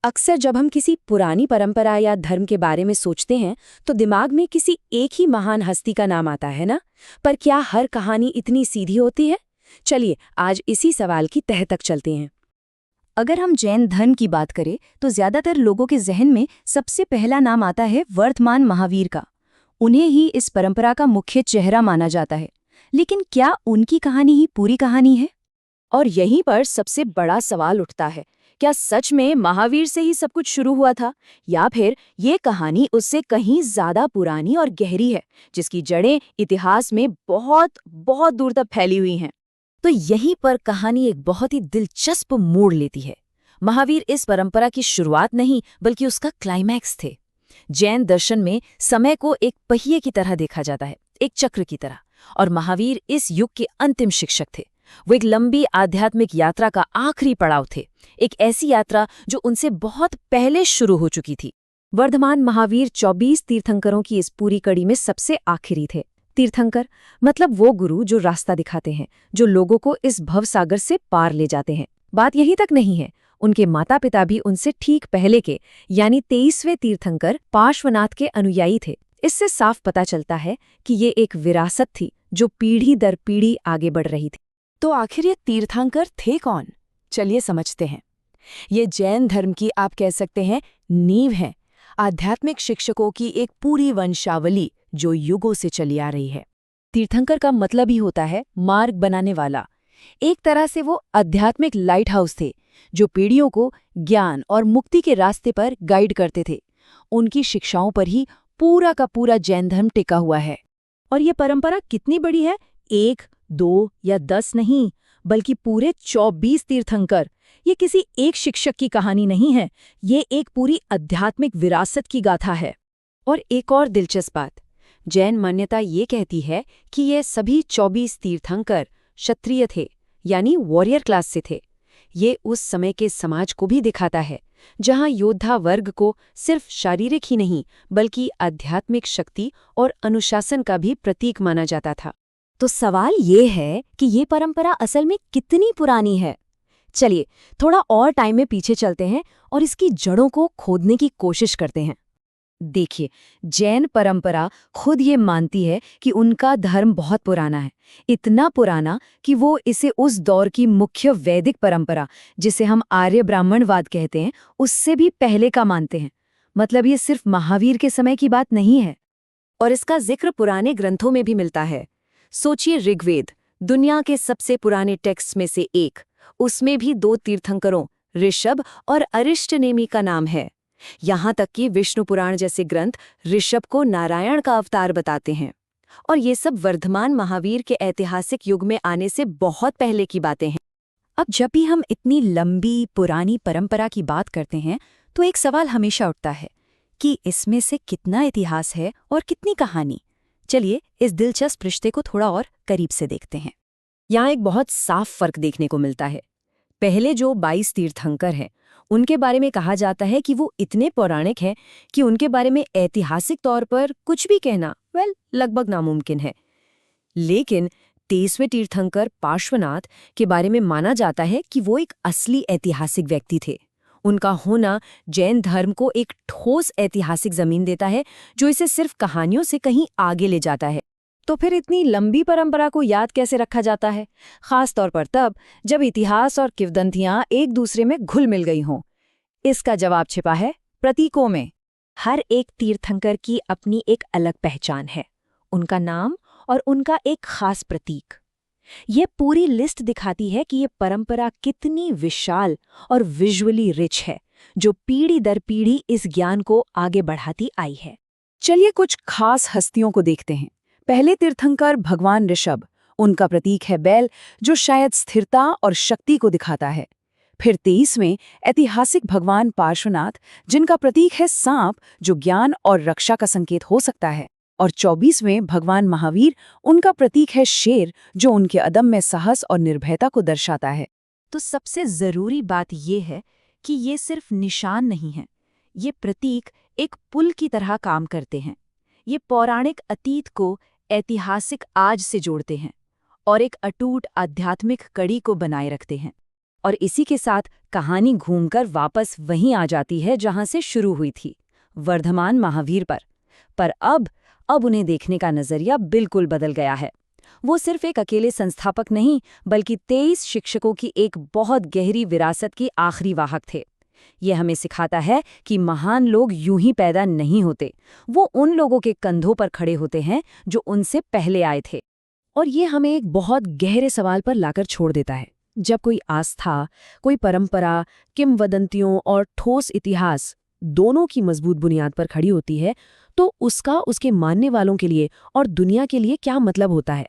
अक्सर जब हम किसी पुरानी परंपरा या धर्म के बारे में सोचते हैं तो दिमाग में किसी एक ही महान हस्ती का नाम आता है ना। पर क्या हर कहानी इतनी सीधी होती है? चलिए आज इसी सवाल की तह तक चलते हैं। अगर हम जैन धर्म की बात करें तो ज्यादातर लोगों के जहन में सबसे पहला नाम आता है वर्धमान महावीर का। उन्हें ही इस परंपरा का मुख्य चेहरा माना जाता है। लेकिन क्या उनकी कहानी ही पूरी कहानी है? और यहीं पर सबसे बड़ा सवाल उठता है, क्या सच में महावीर से ही सब कुछ शुरू हुआ था, या फिर ये कहानी उससे कहीं ज्यादा पुरानी और गहरी है, जिसकी जड़ें इतिहास में बहुत बहुत दूर तक फैली हुई हैं। तो यहीं पर कहानी एक बहुत ही दिलचस्प मोड़ लेती है। महावीर इस परंपरा की शुरुआत नहीं बल्कि उसका क्लाइमैक्स थे। जैन दर्शन में समय को एक पहिए की तरह देखा जाता है, एक चक्र की तरह, और महावीर इस युग के अंतिम शिक्षक थे। वो एक लंबी आध्यात्मिक यात्रा का आखिरी पड़ाव थे, एक ऐसी यात्रा जो उनसे बहुत पहले शुरू हो चुकी थी। वर्धमान महावीर 24 तीर्थंकरों की इस पूरी कड़ी में सबसे आखिरी थे। तीर्थंकर मतलब वो गुरु जो रास्ता दिखाते हैं, जो लोगों को इस भवसागर से पार ले जाते हैं। बात यहीं तक नहीं है, उनके माता पिता भी उनसे ठीक पहले के यानी 23वें तीर्थंकर पार्श्वनाथ के अनुयायी थे। इससे साफ पता चलता है कि ये एक विरासत थी जो पीढ़ी दर पीढ़ी आगे बढ़ रही थी। तो आखिर ये तीर्थंकर थे कौन? चलिए समझते हैं। ये जैन धर्म की आप कह सकते हैं नींव है, आध्यात्मिक शिक्षकों की एक पूरी वंशावली जो युगों से चली आ रही है। तीर्थंकर का मतलब ही होता है मार्ग बनाने वाला। एक तरह से वो आध्यात्मिक लाइट हाउस थे जो पीढ़ियों को ज्ञान और मुक्ति के रास्ते पर गाइड करते थे। उनकी शिक्षाओं पर ही पूरा का पूरा जैन धर्म टिका हुआ है। और ये परंपरा कितनी बड़ी है? 1, 2 या 10 नहीं, बल्कि पूरे 24 तीर्थंकर। ये किसी एक शिक्षक की कहानी नहीं है, ये एक पूरी आध्यात्मिक विरासत की गाथा है। और एक और दिलचस्प बात, जैन मान्यता ये कहती है कि ये सभी 24 तीर्थंकर क्षत्रिय थे, यानी वॉरियर क्लास से थे। ये उस समय के समाज को भी दिखाता है जहां योद्धा वर्ग को सिर्फ शारीरिक ही नहीं बल्कि आध्यात्मिक शक्ति और अनुशासन का भी प्रतीक माना जाता था। तो सवाल ये है कि ये परंपरा असल में कितनी पुरानी है? चलिए थोड़ा और टाइम में पीछे चलते हैं और इसकी जड़ों को खोदने की कोशिश करते हैं। देखिए, जैन परंपरा खुद ये मानती है कि उनका धर्म बहुत पुराना है, इतना पुराना कि वो इसे उस दौर की मुख्य वैदिक परंपरा, जिसे हम आर्य ब्राह्मणवाद कहते हैं, उससे भी पहले का मानते हैं। मतलब ये सिर्फ महावीर के समय की बात नहीं है। और इसका जिक्र पुराने ग्रंथों में भी मिलता है। सोचिए, ऋग्वेद दुनिया के सबसे पुराने टेक्स्ट में से एक, उसमें भी 2 तीर्थंकरों ऋषभ और अरिष्टनेमि का नाम है। यहाँ तक कि विष्णु पुराण जैसे ग्रंथ ऋषभ को नारायण का अवतार बताते हैं। और ये सब वर्धमान महावीर के ऐतिहासिक युग में आने से बहुत पहले की बातें हैं। अब जब भी हम इतनी लंबी पुरानी परंपरा की बात करते हैं तो एक सवाल हमेशा उठता है कि इसमें से कितना इतिहास है और कितनी कहानी। चलिए इस दिलचस्प रिश्ते को थोड़ा और करीब से देखते हैं। यहाँ एक बहुत साफ फर्क देखने को मिलता है। पहले जो 22 तीर्थंकर हैं, उनके बारे में कहा जाता है कि वो इतने पौराणिक हैं कि उनके बारे में ऐतिहासिक तौर पर कुछ भी कहना लगभग नामुमकिन है। लेकिन 23वें तीर्थंकर पार्श्वनाथ के बारे में माना जाता है कि वो एक असली ऐतिहासिक व्यक्ति थे। उनका होना जैन धर्म को एक ठोस ऐतिहासिक जमीन देता है जो इसे सिर्फ कहानियों से कहीं आगे ले जाता है। तो फिर इतनी लंबी परंपरा को याद कैसे रखा जाता है, खास तौर पर तब जब इतिहास और किंवदंतियां एक दूसरे में घुल मिल गई हों? इसका जवाब छिपा है प्रतीकों में। हर एक तीर्थंकर की अपनी एक अलग पहचान है, उनका नाम और उनका एक खास प्रतीक। ये पूरी लिस्ट दिखाती है कि ये परंपरा कितनी विशाल और विजुअली रिच है, जो पीढ़ी दर पीढ़ी इस ज्ञान को आगे बढ़ाती आई है। चलिए कुछ खास हस्तियों को देखते हैं। पहले तीर्थंकर भगवान ऋषभ, उनका प्रतीक है बैल, जो शायद स्थिरता और शक्ति को दिखाता है। फिर 23वें ऐतिहासिक भगवान पार्श्वनाथ, जिनका प्रतीक है सांप, जो ज्ञान और रक्षा का संकेत हो सकता है। और 24वें भगवान महावीर, उनका प्रतीक है शेर, जो उनके अदम्य साहस और निर्भयता को दर्शाता है। तो सबसे जरूरी बात यह है कि ये सिर्फ निशान नहीं है, ये प्रतीक एक पुल की तरह काम करते हैं। ये पौराणिक अतीत को ऐतिहासिक आज से जोड़ते हैं और एक अटूट आध्यात्मिक कड़ी को बनाए रखते हैं। और इसी के साथ कहानी घूमकर वापस वहीं आ जाती है जहां से शुरू हुई थी, वर्धमान महावीर पर। पर अब उन्हें देखने का नजरिया बिल्कुल बदल गया है। वो सिर्फ एक अकेले संस्थापक नहीं, बल्कि 23 शिक्षकों की एक बहुत गहरी विरासत की आखिरी वाहक थे। ये हमें सिखाता है कि महान लोग यूं ही पैदा नहीं होते, वो उन लोगों के कंधों पर खड़े होते हैं जो उनसे पहले आए थे। और ये हमें एक बहुत गहरे सवाल पर लाकर छोड़ देता है। जब कोई आस्था, कोई परंपरा, किंवदंतियों और ठोस इतिहास दोनों की मजबूत बुनियाद पर खड़ी होती है, तो उसका उसके मानने वालों के लिए और दुनिया के लिए क्या मतलब होता है।